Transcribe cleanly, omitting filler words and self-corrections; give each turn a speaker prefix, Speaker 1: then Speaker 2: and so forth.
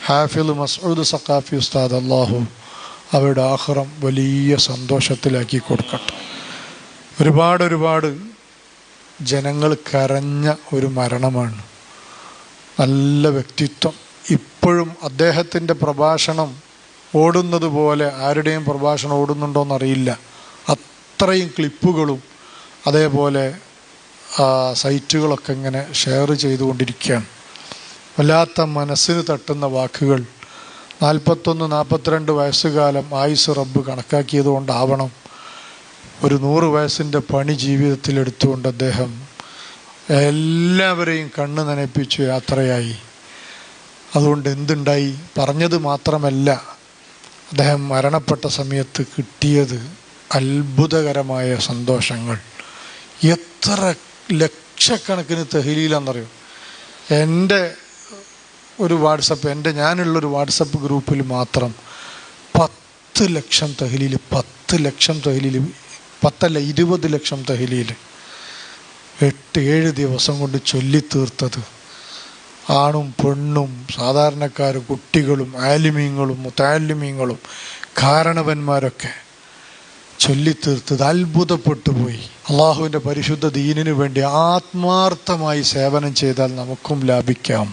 Speaker 1: ഹാഫിദ് മസ്ഊദ് സഖാഫി ഉസ്താദ്, അള്ളാഹു അവരുടെ ആഖിറം വലിയ സന്തോഷത്തിലാക്കി കൊടുക്കട്ടെ. ഒരുപാട് ജനങ്ങൾ കരഞ്ഞ ഒരു മരണമാണ്. നല്ല വ്യക്തിത്വം. ഇപ്പോഴും അദ്ദേഹത്തിൻ്റെ പ്രഭാഷണം ഓടുന്നത് പോലെ ആരുടെയും പ്രഭാഷണം ഓടുന്നുണ്ടോയെന്നറിയില്ല. അത്രയും ക്ലിപ്പുകളും അതേപോലെ സൈറ്റുകളൊക്കെ ഇങ്ങനെ ഷെയർ ചെയ്തുകൊണ്ടിരിക്കുകയാണ്. വല്ലാത്ത മനസ്സിന് തട്ടുന്ന വാക്കുകൾ. 41-42 വയസ്സുകാലം ആയുസ് റബ്ബ് കണക്കാക്കിയത് കൊണ്ടാവണം ഒരു 100 വയസ്സിൻ്റെ പണി ജീവിതത്തിലെടുത്തുകൊണ്ട് അദ്ദേഹം എല്ലാവരെയും കണ്ണ് നനപ്പിച്ചു യാത്രയായി. അതുകൊണ്ട് എന്തുണ്ടായി? പറഞ്ഞത് മാത്രമല്ല, അദ്ദേഹം മരണപ്പെട്ട സമയത്ത് കിട്ടിയത് അത്ഭുതകരമായ സന്തോഷങ്ങൾ. എത്ര ലക്ഷക്കണക്കിന് തഹ്ലീലാണെന്നറിയോ? എൻ്റെ ഒരു ഞാനുള്ളൊരു വാട്സപ്പ് ഗ്രൂപ്പിൽ മാത്രം 10 ലക്ഷം തഹ്ലീൽ, 10 ലക്ഷം തഹ്ലീൽ, 20 ലക്ഷം തഹ്ലീൽ 8-7 ദിവസം കൊണ്ട് ചൊല്ലിത്തീർത്തത്. ആണും പെണ്ണും സാധാരണക്കാരും കുട്ടികളും ആലിമീങ്ങളും മുതഅല്ലിമീങ്ങളും കാരണവന്മാരൊക്കെ ചൊല്ലിത്തീർത്തത് അത്ഭുതപ്പെട്ടു പോയി. അള്ളാഹുവിൻ്റെ പരിശുദ്ധ ദീനിനു വേണ്ടി ആത്മാർത്ഥമായി സേവനം ചെയ്താൽ നമുക്കും ലാഭിക്കാം.